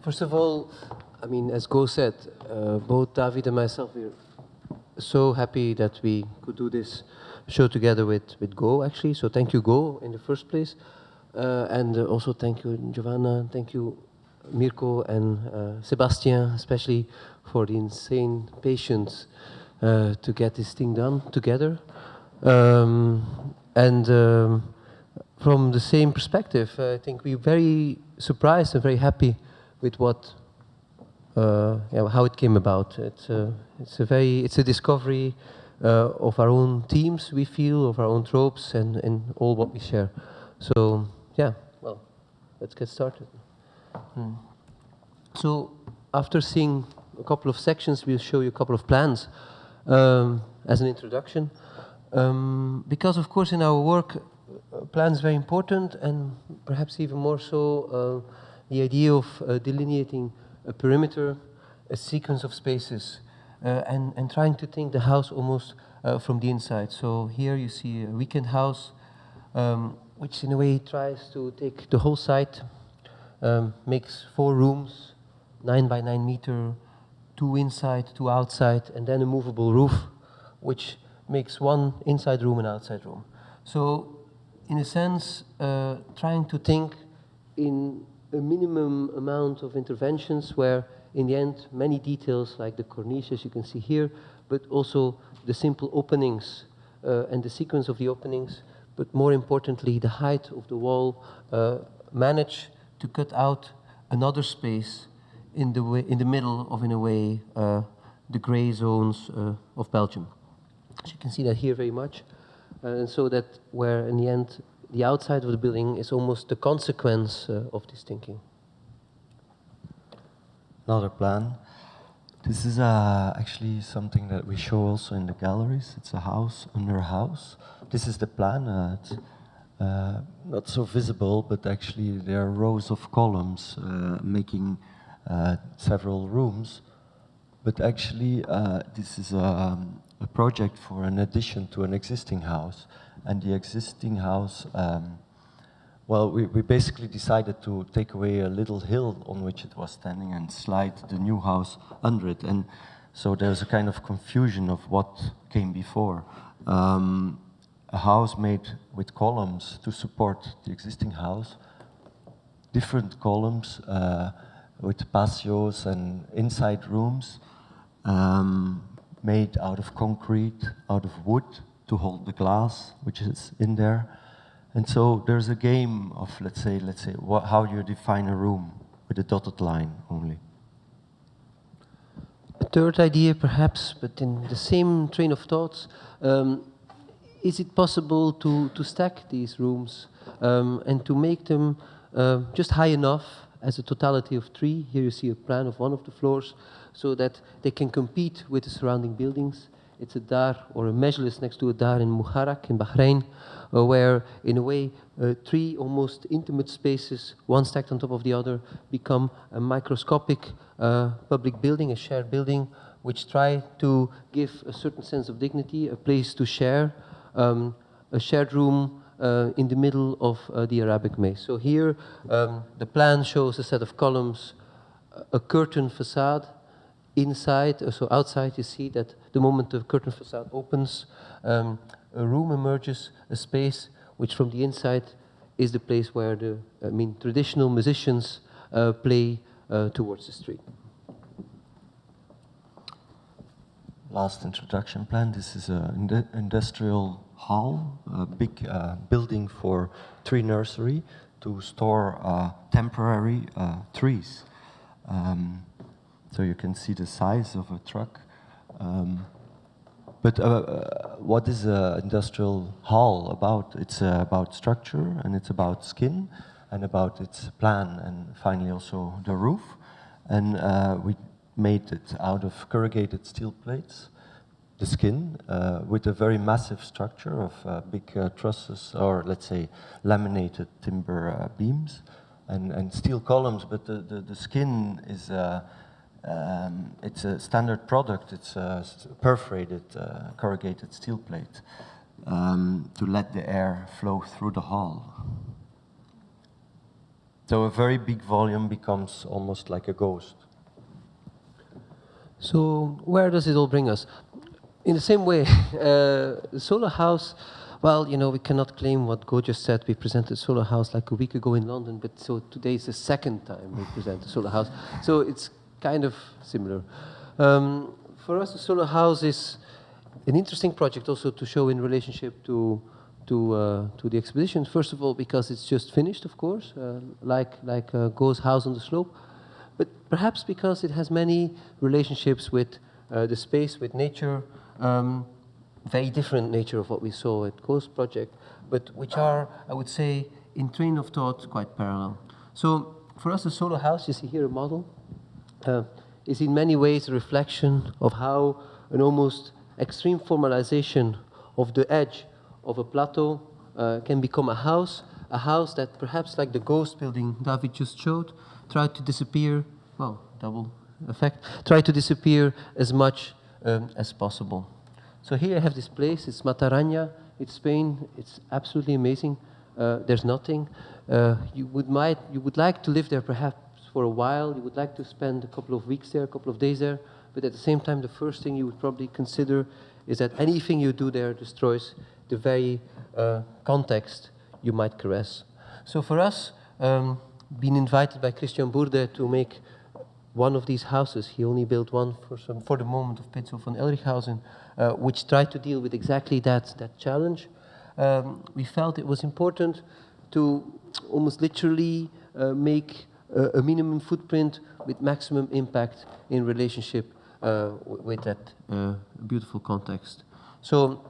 First of all, I mean, as Go said, both David and myself, we're so happy that we could do this show together with Go, actually. So thank you, Go, in the first place. And also thank you, Giovanna, thank you, Mirko and Sebastian, especially for the insane patience to get this thing done together. From the same perspective, I think we're very surprised and very happy with what, how it came about. It's a discovery of our own themes, we feel, of our own tropes, and all what we share. So yeah, well, let's get started. So after seeing a couple of sections, we'll show you a couple of plans as an introduction. Because of course in our work, plan is very important, and perhaps even more so the idea of delineating a perimeter, a sequence of spaces, and trying to think the house almost from the inside. So here you see a weekend house, which in a way tries to take the whole site, makes 4 rooms, 9 by 9 meter, 2 inside, 2 outside, and then a movable roof, which makes 1 inside room and outside room. So in a sense, trying to think in a minimum amount of interventions where in the end many details like the cornices you can see here, but also the simple openings and the sequence of the openings, but more importantly the height of the wall, manage to cut out another space in the middle of, in a way, the gray zones of Belgium. So you can see that here very much. And so that where in the end the outside of the building is almost the consequence of this thinking. Another plan. This is actually something that we show also in the galleries. It's a house under a house. This is the plan. It's not so visible, but actually there are rows of columns making several rooms. But actually this is a project for an addition to an existing house. And the existing house, well, we basically decided to take away a little hill on which it was standing and slide the new house under it. And so there's a kind of confusion of what came before. A house made with columns to support the existing house, different columns with patios and inside rooms, made out of concrete, out of wood to hold the glass, which is in there. And so there's a game of, let's say, how you define a room with a dotted line only. A third idea, perhaps, but in the same train of thoughts, is it possible to stack these rooms and to make them just high enough as a totality of 3? Here you see a plan of one of the floors, so that they can compete with the surrounding buildings. It's a dar or a mejlis next to a dar in Muharraq in Bahrain, where in a way 3 almost intimate spaces, one stacked on top of the other, become a microscopic public building, a shared building, which try to give a certain sense of dignity, a place to share, a shared room in the middle of the Arabic maze. So here the plan shows a set of columns, a curtain facade. Inside, so outside, you see that the moment the curtain facade opens, a room emerges, a space which from the inside is the place where the traditional musicians play towards the street. Last introduction plan. This is an industrial hall, a big building for tree nursery to store temporary trees. So you can see the size of a truck. But what is an industrial hall about? It's about structure, and it's about skin, and about its plan, and finally also the roof. And we made it out of corrugated steel plates, the skin, with a very massive structure of big trusses, or let's say laminated timber beams, and steel columns. But the skin is it's a standard product. It's a perforated corrugated steel plate to let the air flow through the hall. So a very big volume becomes almost like a ghost. So where does it all bring us? In the same way, the solar house, well, you know, we cannot claim what Go just said. We presented solar house like a week ago in London, but so today is the second time we present the solar house. So it's kind of similar. For us, the solar house is an interesting project also to show in relationship to the exposition. First of all, because it's just finished, of course, like Go's house on the slope, but perhaps because it has many relationships with the space, with nature, very different nature of what we saw at Go's project, but which are, I would say, in train of thought, quite parallel. So for us, the solar house, you see here a model, is in many ways a reflection of how an almost extreme formalization of the edge of a plateau can become a house that perhaps like the ghost building David just showed, tried to disappear, well, double effect, tried to disappear as much as possible. So here I have this place, it's Mataraña, it's Spain, it's absolutely amazing. There's nothing. You would like to live there perhaps for a while, you would like to spend a couple of weeks there, a couple of days there, but at the same time the first thing you would probably consider is that anything you do there destroys the very context you might caress. So for us, being invited by Christian Boerde to make one of these houses, he only built one for the moment of Pitzel van Elrichhausen, which tried to deal with exactly that challenge. We felt it was important to almost literally make a minimum footprint with maximum impact in relationship with that beautiful context. So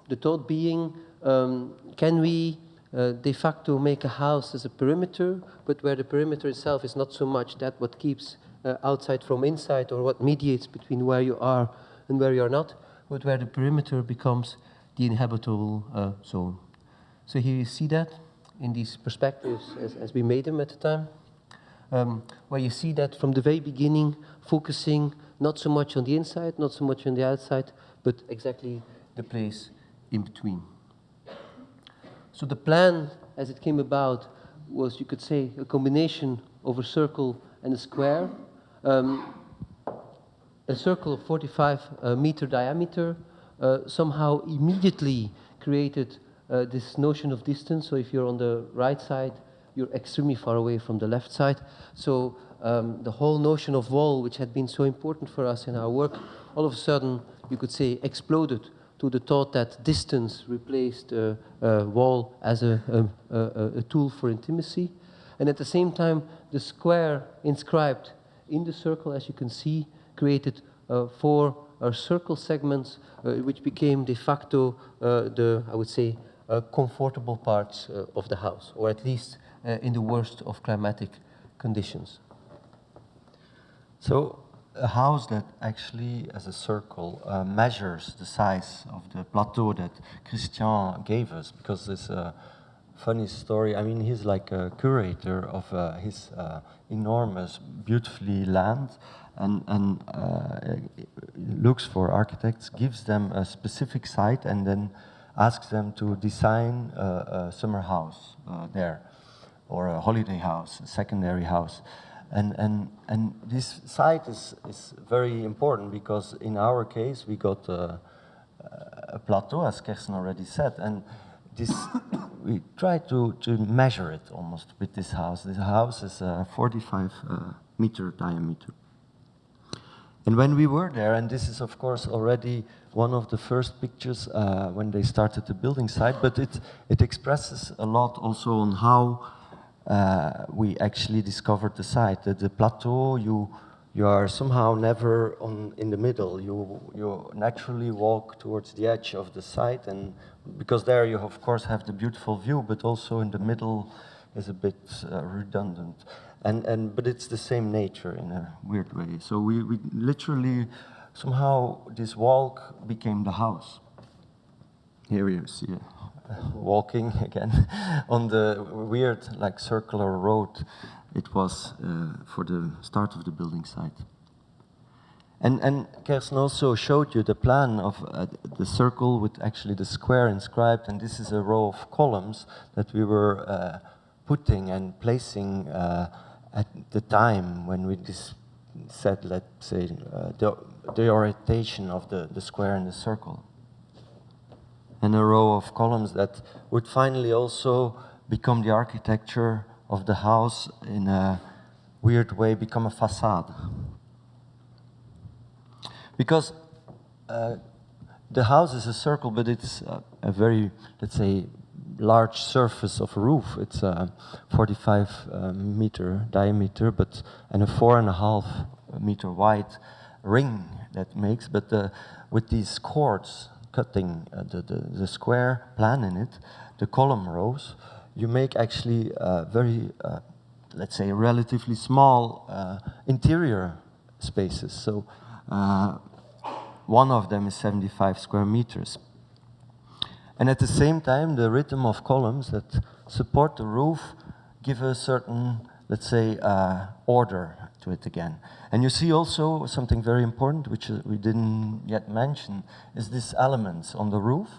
the thought being, can we de facto make a house as a perimeter, but where the perimeter itself is not so much that what keeps outside from inside or what mediates between where you are and where you are not, but where the perimeter becomes the inhabitable zone. So here you see that in these perspectives as we made them at the time, where you see that from the very beginning, focusing not so much on the inside, not so much on the outside, but exactly the place in between. So the plan, as it came about, was, you could say, a combination of a circle and a square. A circle of 45 meter diameter somehow immediately created this notion of distance. So if you're on the right side, you're extremely far away from the left side. So the whole notion of wall, which had been so important for us in our work, all of a sudden, you could say, exploded to the thought that distance replaced wall as a tool for intimacy. And at the same time, the square inscribed in the circle, as you can see, created 4 circle segments, which became de facto I would say, comfortable parts of the house, or at least in the worst of climatic conditions. So a house that actually, as a circle, measures the size of the plateau that Christian gave us, because it's a funny story. I mean, he's like a curator of his enormous, beautifully land, and looks for architects, gives them a specific site, and then asks them to design a summer house there, or a holiday house, a secondary house. And this site is very important, because in our case we got a plateau, as Kersten already said, and this we tried to measure it almost with this house. This house is 45 meter diameter. And when we were there, and this is of course already one of the first pictures when they started the building site, but it expresses a lot also on how we actually discovered the site. The plateau, you are somehow never in the middle. You naturally walk towards the edge of the site, and because there you of course have the beautiful view, but also in the middle is a bit redundant. But it's the same nature in a weird way. So we literally somehow this walk became the house. Here you see it. Walking again on the weird, like, circular road it was for the start of the building site. And Kersten also showed you the plan of the circle with actually the square inscribed, and this is a row of columns that we were putting and placing at the time when we said, let's say, the orientation of the square and the circle. And a row of columns that would finally also become the architecture of the house in a weird way, become a facade. Because the house is a circle, but it's a very, let's say, large surface of a roof. It's a 45 meter diameter, and a 4.5 meter wide ring that makes. But with these chords cutting the square plan in it, the column rows, you make actually very, let's say, relatively small interior spaces. So one of them is 75 square meters. And at the same time, the rhythm of columns that support the roof give a certain, let's say, order to it again. And you see also something very important, which we didn't yet mention, is these elements on the roof.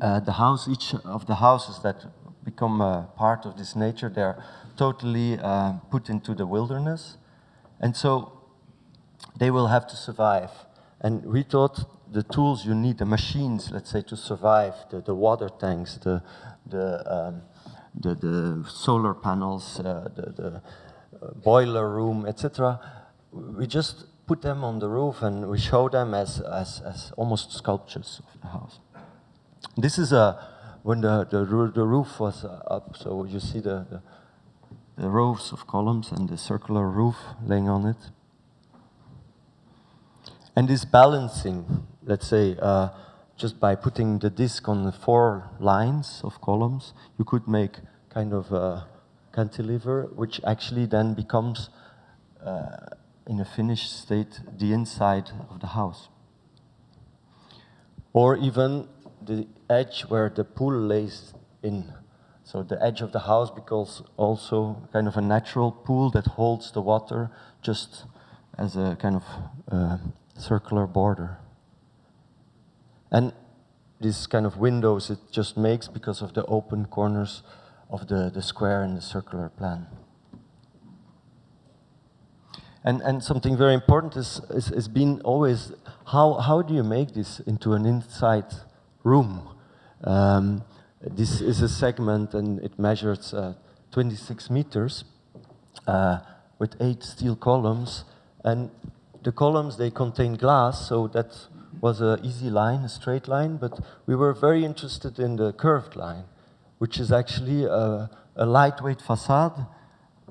Each of the houses that become part of this nature, they're totally put into the wilderness. And so they will have to survive. And we thought the tools you need, the machines, let's say, to survive, the water tanks, the solar panels, the boiler room, etc. We just put them on the roof and we show them as almost sculptures of the house. This is when the roof was up, so you see the rows of columns and the circular roof laying on it. And this balancing, let's say, just by putting the disc on the 4 lines of columns, you could make kind of a cantilever, which actually then becomes, in a finished state, the inside of the house. Or even the edge where the pool lays in. So the edge of the house becomes also kind of a natural pool that holds the water just as a kind of circular border. And these kind of windows it just makes because of the open corners of the square and the circular plan. And something very important is been always, how do you make this into an inside room? This is a segment and it measures 26 meters with 8 steel columns, and the columns, they contain glass, so that was an easy line, a straight line, but we were very interested in the curved line, which is actually a lightweight facade,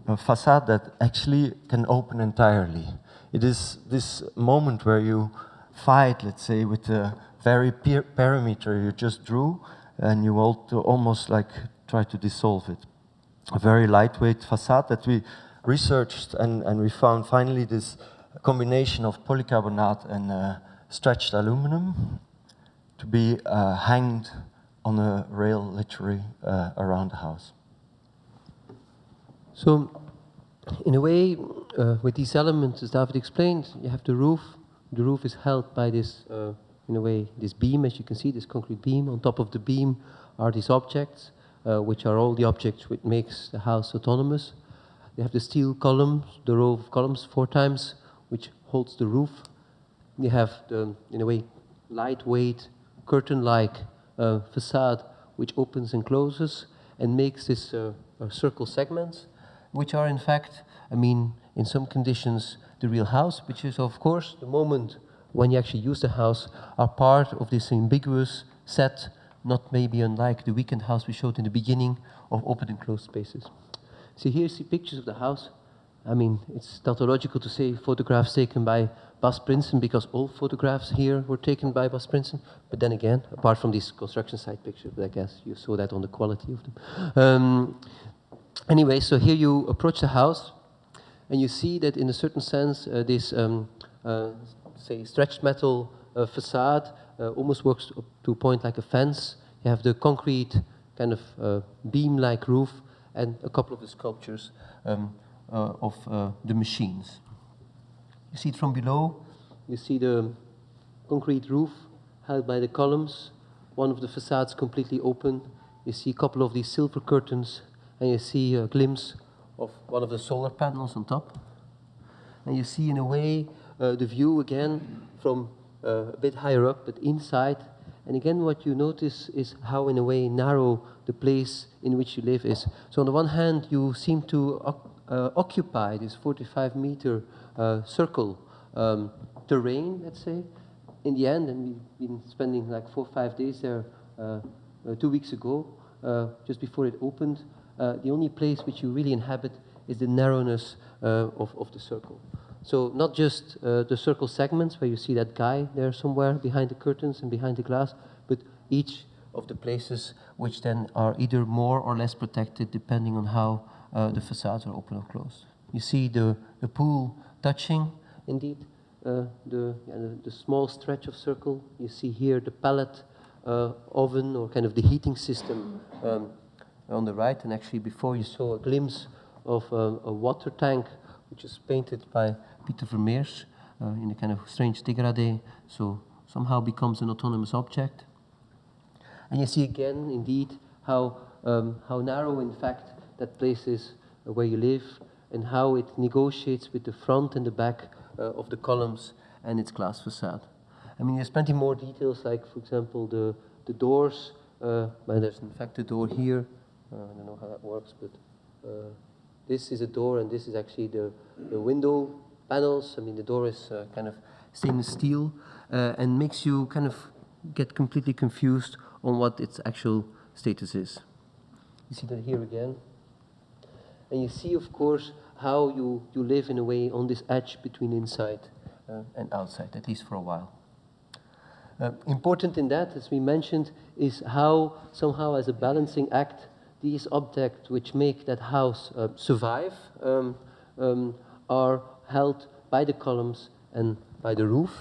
a facade that actually can open entirely. It is this moment where you fight, let's say, with the very perimeter you just drew, and you almost like try to dissolve it. A very lightweight facade that we researched, and we found finally this combination of polycarbonate and stretched aluminum to be hanged on a rail literally around the house. So, in a way, with these elements, as David explained, you have the roof. The roof is held by this, in a way, this beam, as you can see, this concrete beam. On top of the beam are these objects, which are all the objects which makes the house autonomous. You have the steel columns, the row of columns 4 times, which holds the roof. You have the, in a way, lightweight, curtain-like facade, which opens and closes and makes this circle segments, which are in fact, I mean, in some conditions, the real house, which is of course the moment when you actually use the house, are part of this ambiguous set, not maybe unlike the weekend house we showed in the beginning of open and closed spaces. So here you see pictures of the house. I mean, it's tautological to say photographs taken by Bas Prinsen, because all photographs here were taken by Bas Prinsen. But then again, apart from these construction site pictures, but I guess you saw that on the quality of them. Anyway, so here you approach the house, and you see that in a certain sense, this, say, stretched metal facade almost works up to a point like a fence. You have the concrete kind of beam-like roof, and a couple of the sculptures of the machines. You see it from below. You see the concrete roof held by the columns. One of the facades completely open. You see a couple of these silver curtains, and you see a glimpse of one of the solar panels on top. And you see, in a way, the view again from a bit higher up, but inside. And again, what you notice is how, in a way, narrow the place in which you live is. So on the one hand, you seem to occupy this 45-meter circle terrain, let's say. In the end, and we've been spending like 4 or 5 days there 2 weeks ago, just before it opened, the only place which you really inhabit is the narrowness of the circle. So not just the circle segments where you see that guy there somewhere behind the curtains and behind the glass, but each of the places which then are either more or less protected depending on how the facades are open or closed. You see the pool touching, indeed, the small stretch of circle. You see here the pellet oven, or kind of the heating system on the right, and actually before you saw a glimpse of a water tank which is painted by Peter Vermeers in a kind of strange dégradé, so somehow becomes an autonomous object. And you see again, indeed, how narrow, in fact, that place is where you live, and how it negotiates with the front and the back of the columns and its glass facade. I mean, there's plenty more details, like, for example, the doors. Well, there's, in fact, a door here. I don't know how that works, but this is a door, and this is actually the window panels. I mean, the door is kind of stainless steel, and makes you kind of get completely confused on what its actual status is. You see that here again. And you see, of course, how you live in a way on this edge between inside and outside, at least for a while. Important in that, as we mentioned, is how somehow, as a balancing act, these objects which make that house survive are held by the columns and by the roof.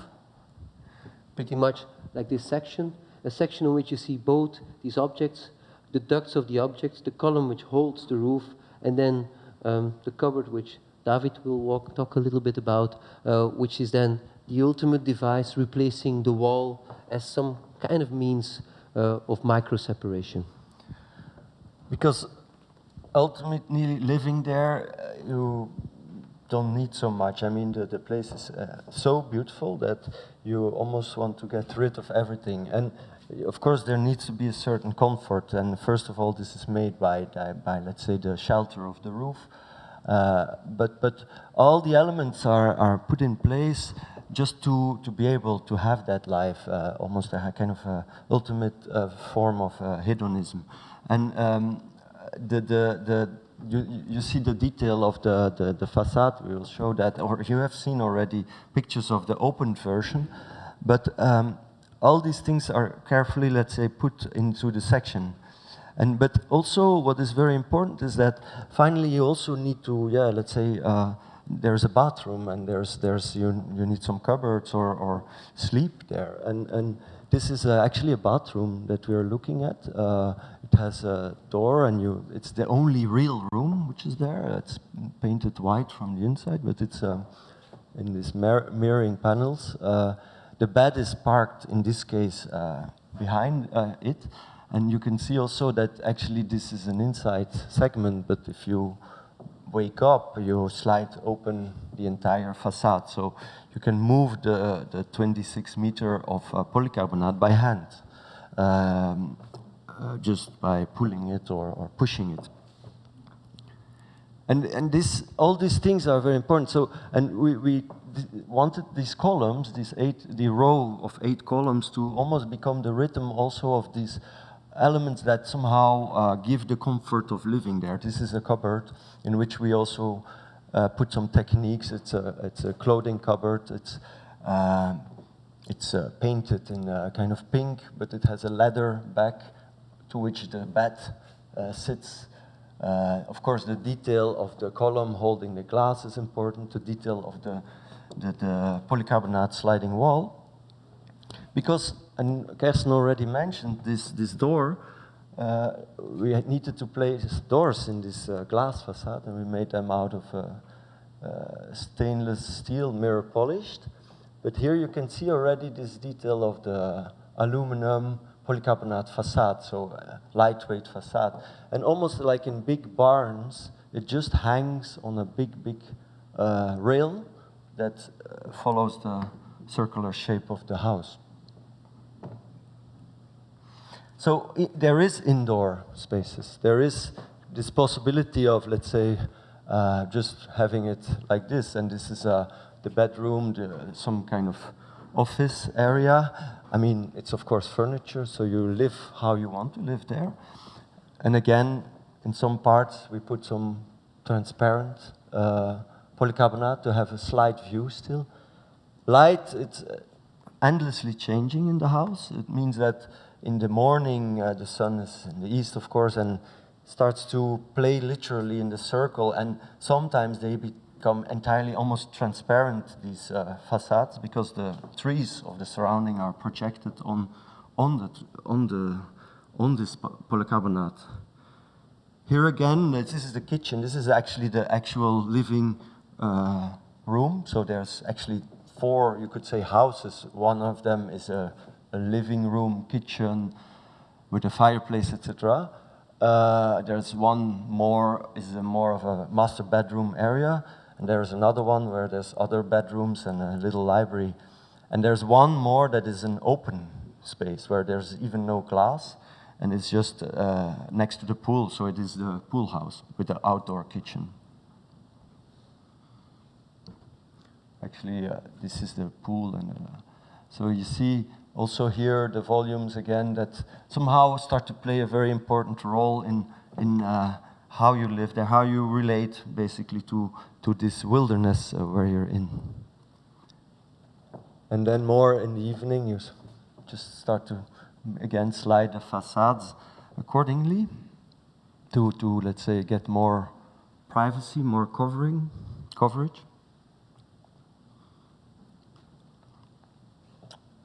Pretty much like this section, a section in which you see both these objects, the ducts of the objects, the column which holds the roof, and then the cupboard, which David will talk a little bit about, which is then the ultimate device replacing the wall as some kind of means of micro-separation. Because ultimately living there, you don't need so much. I mean, the place is so beautiful that you almost want to get rid of everything. And of course, there needs to be a certain comfort. And first of all, this is made by let's say, the shelter of the roof. But all the elements are put in place just to be able to have that life, almost a kind of ultimate form of hedonism. And you see the detail of the facade. We will show that, or you have seen already pictures of the opened version. But all these things are carefully, let's say, put into the section. But also, what is very important is that finally you also need to, let's say, there's a bathroom, and you need some cupboards or sleep there. And this is actually a bathroom that we are looking at. It has a door, and it's the only real room which is there. It's painted white from the inside, but it's in these mirroring panels. The bed is parked, in this case, behind it. And you can see also that actually this is an inside segment, but if you wake up, you slide open the entire facade. So you can move the 26 meter of polycarbonate by hand, just by pulling it or pushing it. And all these things are very important. So, and we wanted these columns, the row of 8 columns, to almost become the rhythm also of these elements that somehow give the comfort of living there. This is a cupboard in which we also put some techniques. It's a clothing cupboard. It's painted in a kind of pink, but it has a leather back to which the bed sits. Of course, the detail of the column holding the glass is important. The detail of the polycarbonate sliding wall, because, and Kersten already mentioned this door, we needed to place doors in this glass facade, and we made them out of stainless steel, mirror polished. But here you can see already this detail of the aluminum polycarbonate facade, so lightweight facade. And almost like in big barns, it just hangs on a big rail that follows the circular shape of the house. So there is indoor spaces. There is this possibility of, let's say, just having it like this, and this is the bedroom, some kind of office area. I mean, it's of course furniture, so you live how you want to live there. And again, in some parts, we put some transparent polycarbonate to have a slight view still. Light, it's endlessly changing in the house. It means that in the morning, the sun is in the east, of course, and starts to play literally in the circle, and sometimes they become entirely almost transparent, these facades, because the trees of the surrounding are projected on this polycarbonate. Here again, this is the kitchen. This is actually the actual living room. So there's actually 4, you could say, houses. One of them is a living room, kitchen, with a fireplace, etc. There's one more, is more of a master bedroom area, and there's another one where there's other bedrooms and a little library. And there's one more that is an open space where there's even no glass, and it's just next to the pool, so it is the pool house with the outdoor kitchen. Actually, this is the pool, and so you see also here the volumes again that somehow start to play a very important role in how you live there, how you relate basically to this wilderness where you're in. And then more in the evening, you just start to again slide the facades accordingly to let's say get more privacy, more coverage.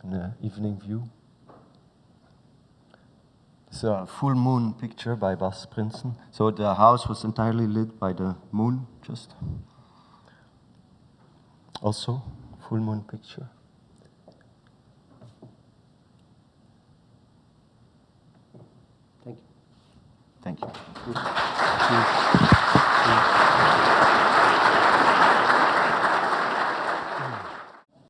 An evening view. It's a full moon picture by Bas Prinsen. So the house was entirely lit by the moon, just. Also, full moon picture. Thank you. Thank you.